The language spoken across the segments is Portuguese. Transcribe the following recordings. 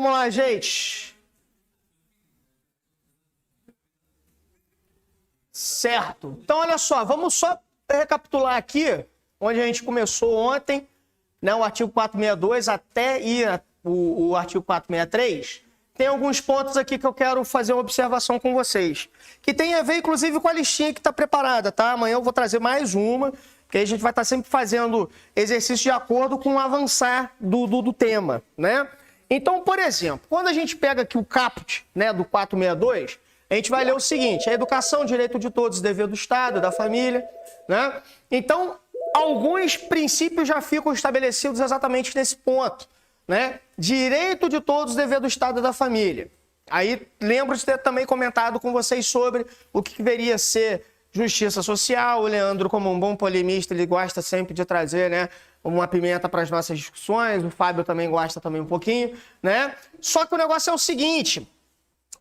vamos lá, gente. Certo. Então, olha só, vamos só recapitular aqui, onde a gente começou ontem, né, o artigo 462 até ir o artigo 463. Tem alguns pontos aqui que eu quero fazer uma observação com vocês, que tem a ver, inclusive, com a listinha que está preparada, tá? Amanhã eu vou trazer mais uma, porque a gente vai estar sempre fazendo exercício de acordo com o avançar do tema, né? Então, por exemplo, quando a gente pega aqui o caput, né, do 462, a gente vai ler o seguinte: a educação, direito de todos, dever do Estado, da família, né? Então, alguns princípios já ficam estabelecidos exatamente nesse ponto, né? Direito de todos, dever do Estado e da família. Aí, lembro de ter também comentado com vocês sobre o que deveria ser justiça social. O Leandro, como um bom polemista, ele gosta sempre de trazer, né, uma pimenta para as nossas discussões. O Fábio também gosta também um pouquinho, né? Só que o negócio é o seguinte: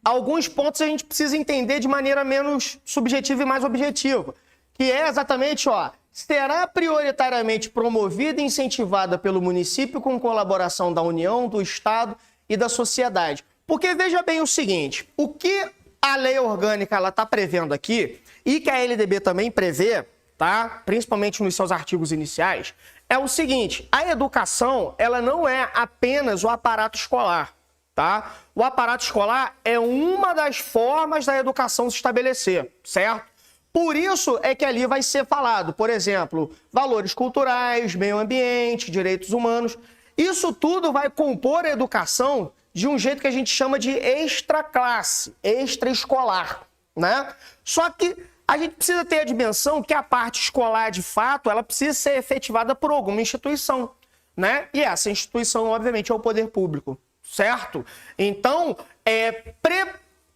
alguns pontos a gente precisa entender de maneira menos subjetiva e mais objetiva, que é exatamente, ó, será prioritariamente promovida e incentivada pelo município com colaboração da União, do Estado e da sociedade. Porque veja bem o seguinte: o que a lei orgânica ela está prevendo aqui, e que a LDB também prevê, tá? Principalmente nos seus artigos iniciais, é o seguinte: a educação ela não é apenas o aparato escolar. Tá? O aparato escolar é uma das formas da educação se estabelecer, certo? Por isso é que ali vai ser falado, por exemplo, valores culturais, meio ambiente, direitos humanos. Isso tudo vai compor a educação de um jeito que a gente chama de extraclasse, extraescolar, né? Só que a gente precisa ter a dimensão que a parte escolar, de fato, ela precisa ser efetivada por alguma instituição, né? E essa instituição, obviamente, é o poder público. Certo? Então,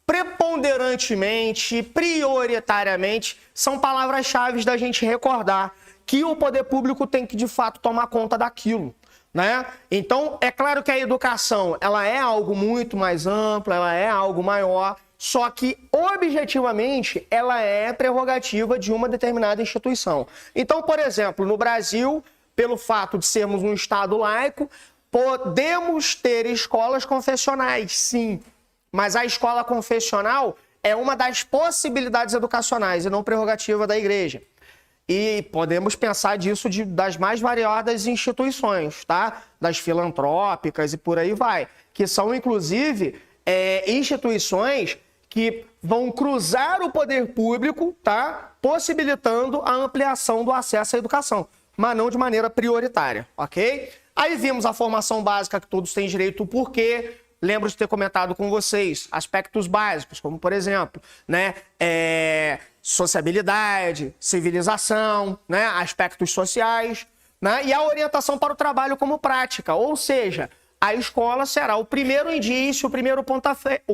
preponderantemente, prioritariamente, são palavras-chave da gente recordar que o poder público tem que, de fato, tomar conta daquilo, né? Então, é claro que a educação, ela é algo muito mais amplo, ela é algo maior, só que, objetivamente, ela é prerrogativa de uma determinada instituição. Então, por exemplo, no Brasil, pelo fato de sermos um Estado laico, podemos ter escolas confessionais, sim, mas a escola confessional é uma das possibilidades educacionais e não prerrogativa da igreja. E podemos pensar disso das mais variadas instituições, tá? Das filantrópicas e por aí vai, que são, inclusive, instituições que vão cruzar o poder público, tá? Possibilitando a ampliação do acesso à educação, mas não de maneira prioritária, ok? Aí vimos a formação básica, que todos têm direito, por quê? Lembro de ter comentado com vocês aspectos básicos, como, por exemplo, né, sociabilidade, civilização, né, aspectos sociais, né, e a orientação para o trabalho como prática. Ou seja, a escola será o primeiro indício, o primeiro pontapé,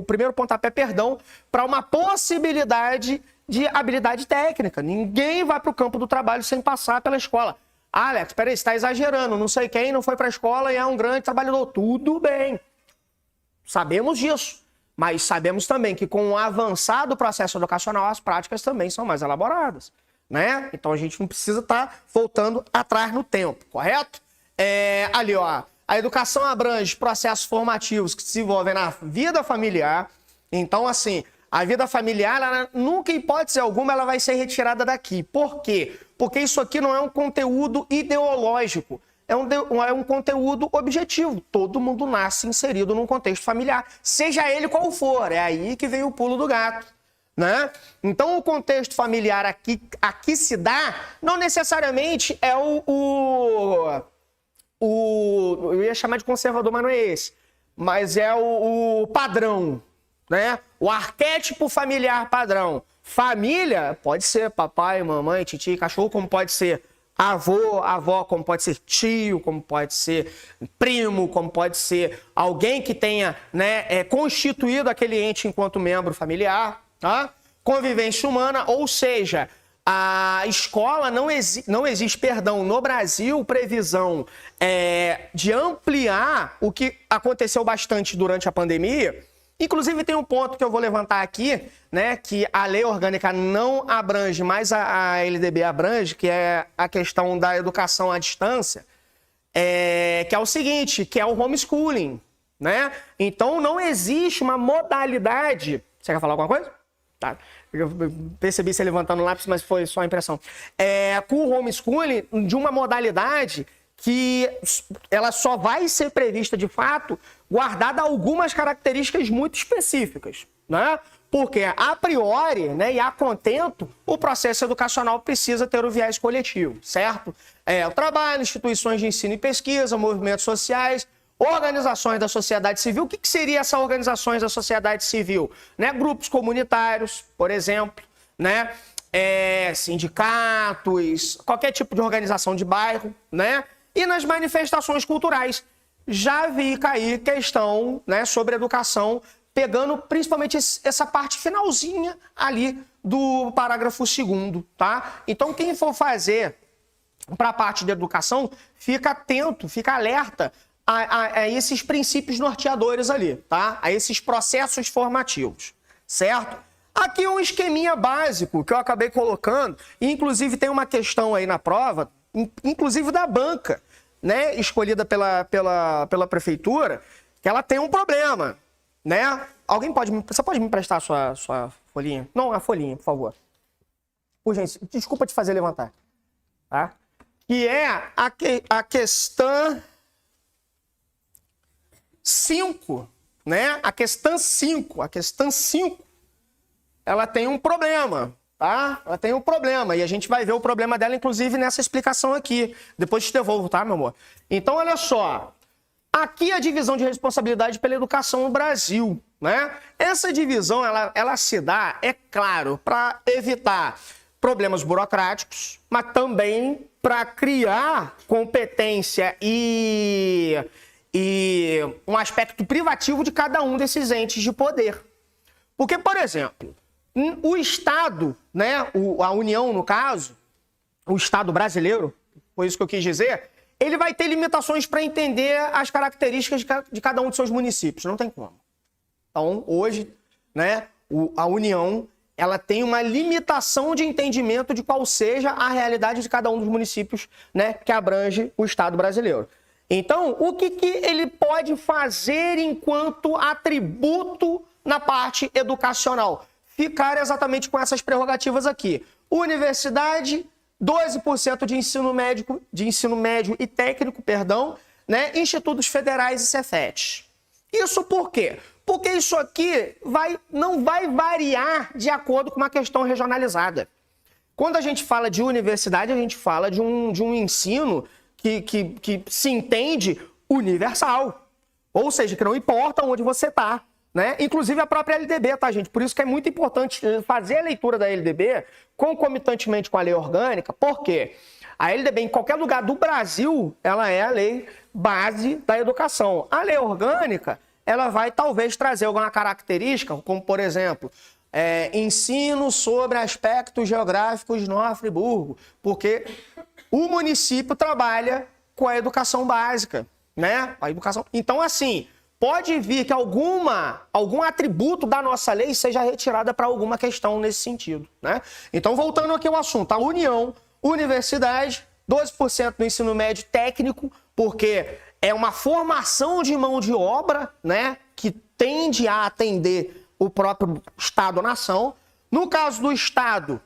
para uma possibilidade de habilidade técnica. Ninguém vai para o campo do trabalho sem passar pela escola. Ah, Alex, peraí, você está exagerando, não sei quem não foi para a escola e é um grande trabalhador. Tudo bem, sabemos disso, mas sabemos também que com o avançar do processo educacional, as práticas também são mais elaboradas, né? Então a gente não precisa estar voltando atrás no tempo, correto? Ali, ó, a educação abrange processos formativos que se desenvolvem na vida familiar. Então, assim, a vida familiar, ela, nunca, em hipótese alguma, ela vai ser retirada daqui. Por quê? Porque isso aqui não é um conteúdo ideológico, é um conteúdo objetivo. Todo mundo nasce inserido num contexto familiar, seja ele qual for. É aí que vem o pulo do gato, né? Então, o contexto familiar aqui se dá, não necessariamente é eu ia chamar de conservador, mas não é esse. Mas é o padrão, né? O arquétipo familiar padrão. Família pode ser papai, mamãe, titio, cachorro, como pode ser avô, avó, como pode ser tio, como pode ser primo, como pode ser alguém que tenha, né, constituído aquele ente enquanto membro familiar, tá? Convivência humana, ou seja, a escola não existe, perdão, no Brasil, previsão de ampliar o que aconteceu bastante durante a pandemia. Inclusive tem um ponto que eu vou levantar aqui, né, que a lei orgânica não abrange, mas a LDB abrange, que é a questão da educação à distância, que é o seguinte, que é o homeschooling, né? Então, não existe uma modalidade... Você quer falar alguma coisa? Tá. Eu percebi você levantando o lápis, mas foi só a impressão. Com o homeschooling, de uma modalidade que ela só vai ser prevista de fato, guardada algumas características muito específicas, né? Porque, a priori, né, e a contento, o processo educacional precisa ter o viés coletivo, certo? O trabalho, instituições de ensino e pesquisa, movimentos sociais, organizações da sociedade civil. O que seria essas organizações da sociedade civil? Né? Grupos comunitários, por exemplo, né? Sindicatos, qualquer tipo de organização de bairro, né? E nas manifestações culturais. Já vi cair questão, né, sobre educação, pegando principalmente essa parte finalzinha ali do parágrafo 2º, tá? Então, quem for fazer para a parte de educação, fica atento, fica alerta a esses princípios norteadores ali, tá? A esses processos formativos, certo? Aqui um esqueminha básico que eu acabei colocando, e inclusive tem uma questão aí na prova, inclusive da banca, né, escolhida pela prefeitura, que ela tem um problema, né? Você pode me emprestar a sua folhinha? Não, a folhinha, por favor. Por gente, desculpa te fazer levantar, tá? Que é a questão 5, né? A questão 5, ela tem um problema, tá? Ela tem um problema, e a gente vai ver o problema dela, inclusive, nessa explicação aqui. Depois te devolvo, tá, meu amor? Então, olha só. Aqui a divisão de responsabilidade pela educação no Brasil, né? Essa divisão, ela se dá, é claro, para evitar problemas burocráticos, mas também para criar competência e um aspecto privativo de cada um desses entes de poder. Porque, por exemplo, o Estado, né, a União, no caso, o Estado brasileiro, foi isso que eu quis dizer, ele vai ter limitações para entender as características de cada um de seus municípios. Não tem como. Então, hoje, né, a União, ela tem uma limitação de entendimento de qual seja a realidade de cada um dos municípios, né, que abrange o Estado brasileiro. Então, o que ele pode fazer enquanto atributo na parte educacional? Ficar exatamente com essas prerrogativas aqui. Universidade, 12% de ensino médio e técnico, né? Institutos federais e Cefetes. Isso por quê? Porque isso aqui não vai variar de acordo com uma questão regionalizada. Quando a gente fala de universidade, a gente fala de um ensino que se entende universal. Ou seja, que não importa onde você está, né? Inclusive a própria LDB, tá, gente? Por isso que é muito importante fazer a leitura da LDB concomitantemente com a lei orgânica, porque a LDB, em qualquer lugar do Brasil, ela é a lei base da educação. A lei orgânica, ela vai talvez trazer alguma característica, como, por exemplo, ensino sobre aspectos geográficos de Nova Friburgo, porque o município trabalha com a educação básica, né? A educação. Então, assim, pode vir que algum atributo da nossa lei seja retirada para alguma questão nesse sentido, né? Então, voltando aqui ao assunto, a União, universidade, 12% no ensino médio técnico, porque é uma formação de mão de obra, né, que tende a atender o próprio Estado-nação. No caso do Estado,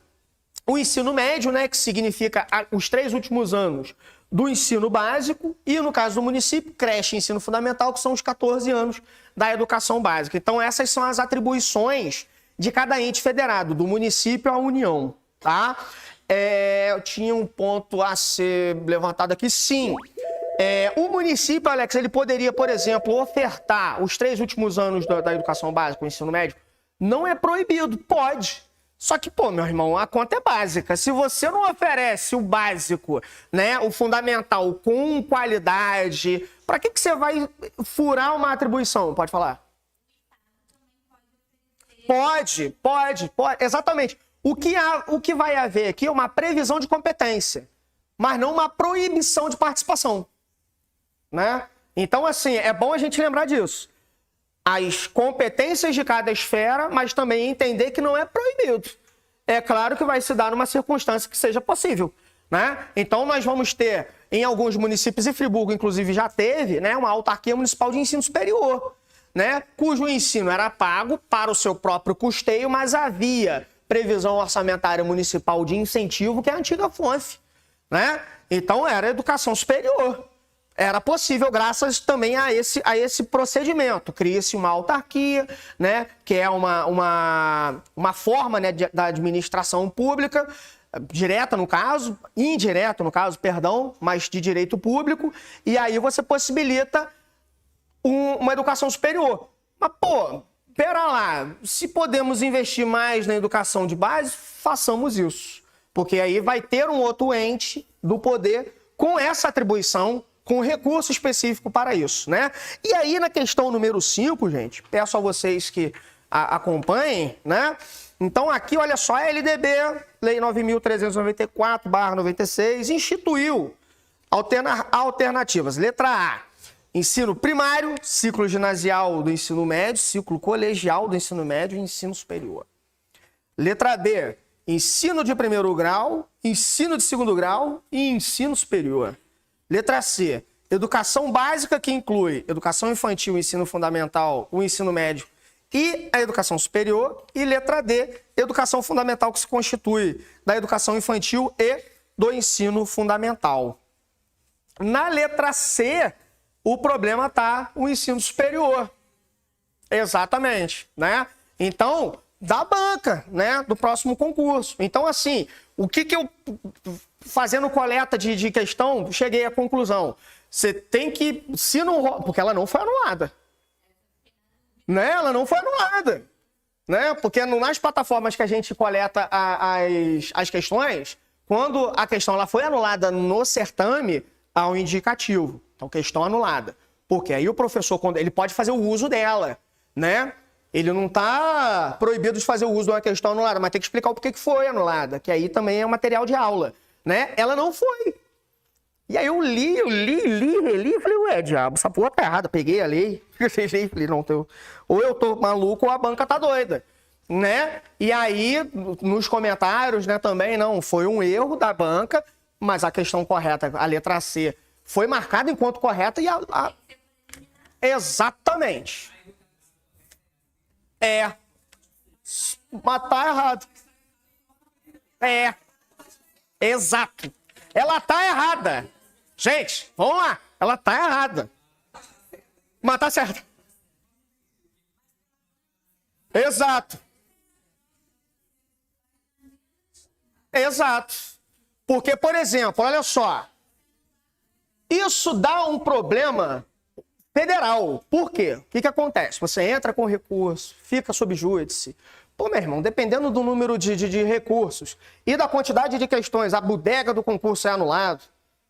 o ensino médio, né, que significa os 3 últimos anos do ensino básico, e no caso do município, creche e ensino fundamental, que são os 14 anos da educação básica. Então, essas são as atribuições de cada ente federado, do município à União, tá? Eu tinha um ponto a ser levantado aqui, sim. O município, Alex, ele poderia, por exemplo, ofertar os 3 últimos anos da educação básica, o ensino médio. Não é proibido, pode. Só que, pô, meu irmão, a conta é básica. Se você não oferece o básico, né, o fundamental com qualidade, para que você vai furar uma atribuição? Pode falar? Pode. Exatamente. O que vai haver aqui é uma previsão de competência, mas não uma proibição de participação, né? Então, assim, é bom a gente lembrar disso. As competências de cada esfera, mas também entender que não é proibido. É claro que vai se dar numa circunstância que seja possível, né? Então, nós vamos ter em alguns municípios, e Friburgo, inclusive, já teve, né, uma autarquia municipal de ensino superior, né, cujo ensino era pago para o seu próprio custeio, mas havia previsão orçamentária municipal de incentivo, que é a antiga FONF, né? Então era educação superior. Era possível graças também a esse procedimento. Cria-se uma autarquia, né, que é uma forma, né, da administração pública, direta no caso, indireta no caso, perdão, mas de direito público, e aí você possibilita uma educação superior. Mas, pô, pera lá, se podemos investir mais na educação de base, façamos isso. Porque aí vai ter um outro ente do poder com essa atribuição, com recurso específico para isso, né? E aí, na questão número 5, gente, peço a vocês que acompanhem, né? Então, aqui, olha só, a LDB, Lei 9.394/96, instituiu alternativas. Letra A, ensino primário, ciclo ginasial do ensino médio, ciclo colegial do ensino médio e ensino superior. Letra B, ensino de primeiro grau, ensino de segundo grau e ensino superior. Letra C, educação básica, que inclui educação infantil, ensino fundamental, o ensino médio e a educação superior. E letra D, educação fundamental, que se constitui da educação infantil e do ensino fundamental. Na letra C, o problema está o ensino superior. Exatamente, né? Então, da banca, né, do próximo concurso. Então, assim, o que eu, fazendo coleta de questão, cheguei à conclusão. Você tem que, se não, porque ela não foi anulada. Né? Ela não foi anulada. Né? Porque nas plataformas que a gente coleta as questões, quando a questão ela foi anulada no certame, há um indicativo. Então, questão anulada. Porque aí o professor, quando ele pode fazer o uso dela, né? Ele não está proibido de fazer o uso de uma questão anulada, mas tem que explicar o porquê que foi anulada, que aí também é um material de aula, né? Ela não foi. E aí eu li, reli, e falei, ué, diabo, essa porra tá errada. Peguei a lei, falei, não, ou eu tô maluco ou a banca tá doida, né? E aí, nos comentários, né, também, não, foi um erro da banca, mas a questão correta, a letra C, foi marcada enquanto correta e Exatamente. Mas tá errado. Exato. Ela tá errada. Gente, vamos lá. Ela tá errada. Mas tá certa. Exato. Exato. Porque, por exemplo, olha só. Isso dá um problema federal. Por quê? O que acontece? Você entra com recurso, fica sob júdice. Pô, meu irmão, dependendo do número de recursos e da quantidade de questões, a bodega do concurso é anulado.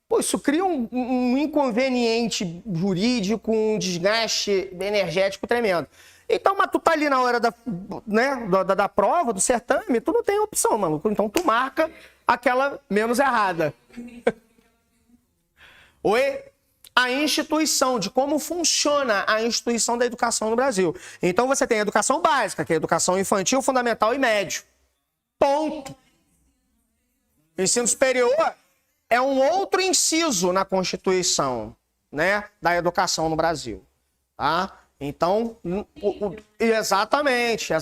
Pô, isso cria um inconveniente jurídico, um desgaste energético tremendo. Então, mas tu tá ali na hora da prova, do certame, tu não tem opção, maluco. Então, tu marca aquela menos errada. Oi? A instituição, de como funciona a instituição da educação no Brasil. Então, você tem a educação básica, que é a educação infantil, fundamental e médio. Ponto. Ensino superior é um outro inciso na Constituição, né, da educação no Brasil. Tá? Então, exatamente,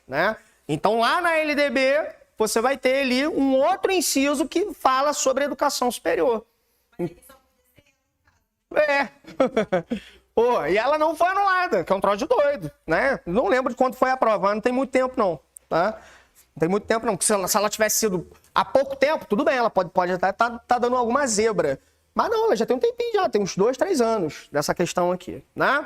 né? Então, lá na LDB, você vai ter ali um outro inciso que fala sobre a educação superior. Pô, e ela não foi anulada, que é um troço de doido, né? Não lembro de quando foi aprovada, não tem muito tempo não, tá? Não tem muito tempo não, porque se ela tivesse sido há pouco tempo, tudo bem, ela pode estar dando alguma zebra. Mas não, ela já tem um tempinho já, tem uns 2, 3 anos dessa questão aqui, né?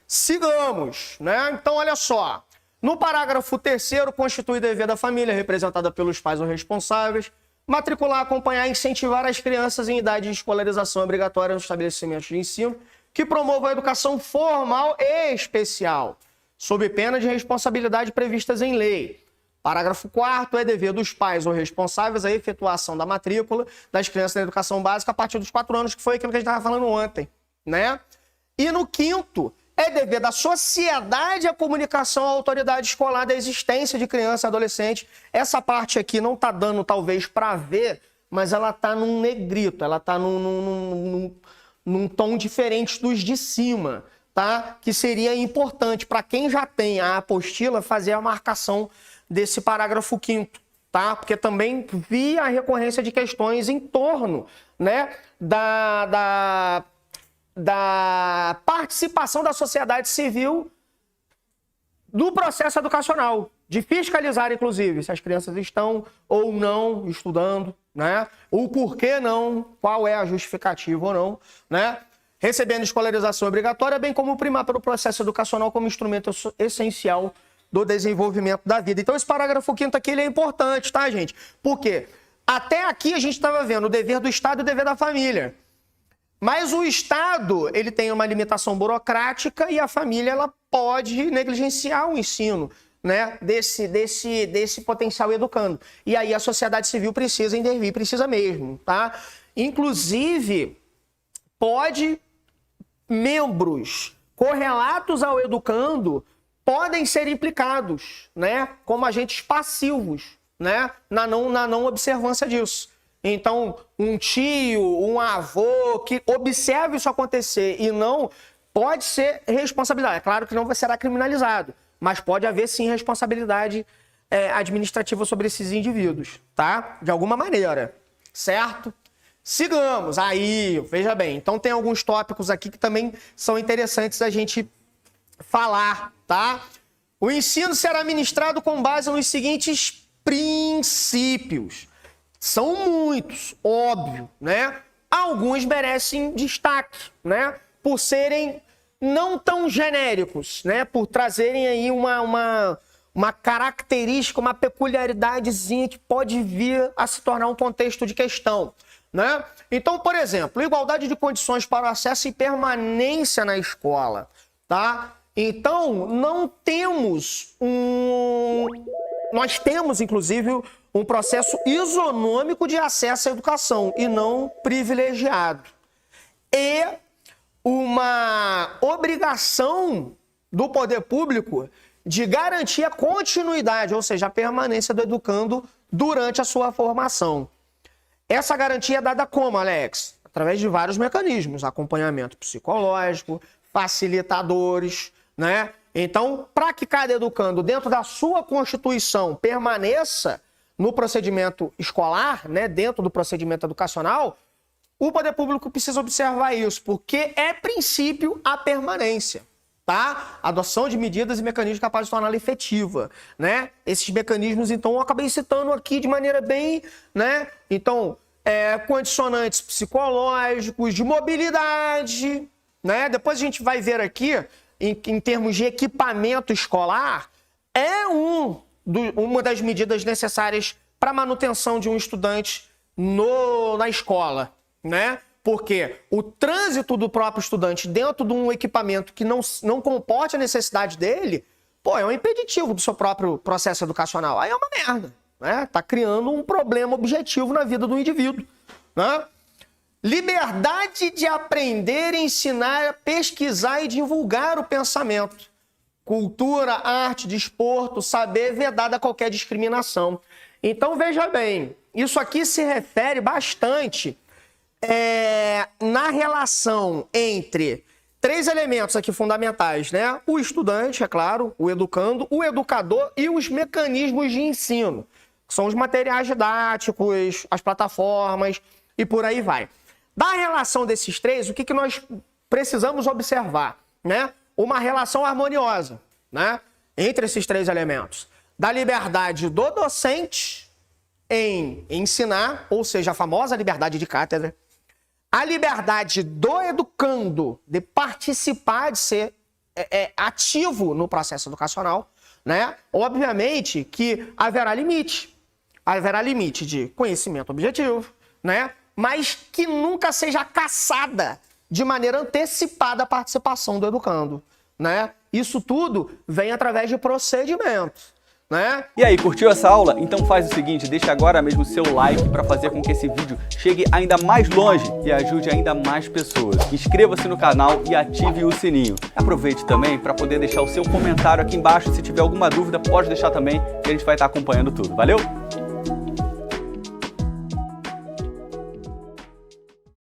Sigamos, né? Então, olha só. No parágrafo 3º, constitui dever da família, representada pelos pais ou responsáveis, matricular, acompanhar e incentivar as crianças em idade de escolarização obrigatória nos estabelecimentos de ensino que promovam a educação formal e especial, sob pena de responsabilidade previstas em lei. Parágrafo 4º, é dever dos pais ou responsáveis a efetuação da matrícula das crianças na educação básica a partir dos 4 anos, que foi aquilo que a gente estava falando ontem, né? E no 5º, é dever da sociedade a comunicação à autoridade escolar da existência de criança e adolescente. Essa parte aqui não está dando, talvez, para ver mas ela está num negrito, ela está num tom diferente dos de cima, tá? Que seria importante para quem já tem a apostila fazer a marcação desse parágrafo 5º, tá? Porque também vi a recorrência de questões em torno, né, da participação da sociedade civil do processo educacional, de fiscalizar, inclusive, se as crianças estão ou não estudando, né? O porquê não, qual é a justificativa ou não, né? Recebendo escolarização obrigatória, bem como primar pelo processo educacional como instrumento essencial do desenvolvimento da vida. Então, esse parágrafo 5º aqui ele é importante, tá, gente? Porque até aqui a gente estava vendo o dever do Estado e o dever da família. Mas o Estado, ele tem uma limitação burocrática e a família, ela pode negligenciar o ensino, né, desse potencial educando. E aí a sociedade civil precisa intervir, precisa mesmo, tá? Inclusive, membros correlatos ao educando podem ser implicados, né, como agentes passivos, né, na não observância disso. Então, um tio, um avô que observe isso acontecer e não pode ser responsabilidade. É claro que não será criminalizado, mas pode haver sim responsabilidade administrativa sobre esses indivíduos, tá? De alguma maneira, certo? Sigamos. Aí, veja bem. Então tem alguns tópicos aqui que também são interessantes a gente falar, tá? O ensino será ministrado com base nos seguintes princípios. São muitos, óbvio, né? Alguns merecem destaque, né? Por serem não tão genéricos, né? Por trazerem aí uma característica, uma peculiaridadezinha que pode vir a se tornar um contexto de questão, né? Então, por exemplo, igualdade de condições para o acesso e permanência na escola, tá? Então, nós temos, inclusive, um processo isonômico de acesso à educação e não privilegiado. E uma obrigação do poder público de garantir a continuidade, ou seja, a permanência do educando durante a sua formação. Essa garantia é dada como, Alex? Através de vários mecanismos, acompanhamento psicológico, facilitadores, né? Então, para que cada educando, dentro da sua constituição, permaneça no procedimento escolar, né, dentro do procedimento educacional, o poder público precisa observar isso, porque é princípio a permanência, tá? Adoção de medidas e mecanismos capazes de torná-la efetiva, né? Esses mecanismos, então, eu acabei citando aqui de maneira bem, né? Então, condicionantes psicológicos, de mobilidade, né? Depois a gente vai ver aqui, em termos de equipamento escolar, uma das medidas necessárias para a manutenção de um estudante na escola, né? Porque o trânsito do próprio estudante dentro de um equipamento que não comporte a necessidade dele, é um impeditivo do seu próprio processo educacional. Aí é uma merda, né? Tá criando um problema objetivo na vida do indivíduo, né? Liberdade de aprender, ensinar, pesquisar e divulgar o pensamento. Cultura, arte, desporto, saber, vedada qualquer discriminação. Então, veja bem, isso aqui se refere bastante na relação entre 3 elementos aqui fundamentais, né? O estudante, é claro, o educando, o educador e os mecanismos de ensino. São os materiais didáticos, as plataformas e por aí vai. Da relação desses 3, o que nós precisamos observar, né? Uma relação harmoniosa, né, entre esses 3 elementos. Da liberdade do docente em ensinar, ou seja, a famosa liberdade de cátedra. A liberdade do educando de participar, de ser ativo no processo educacional, né? Obviamente que haverá limite. Haverá limite de conhecimento objetivo, né? Mas que nunca seja caçada de maneira antecipada a participação do educando, né? Isso tudo vem através de procedimentos, né? E aí, curtiu essa aula? Então faz o seguinte, deixa agora mesmo o seu like para fazer com que esse vídeo chegue ainda mais longe e ajude ainda mais pessoas. Inscreva-se no canal e ative o sininho. Aproveite também para poder deixar o seu comentário aqui embaixo. Se tiver alguma dúvida, pode deixar também, que a gente vai estar acompanhando tudo. Valeu?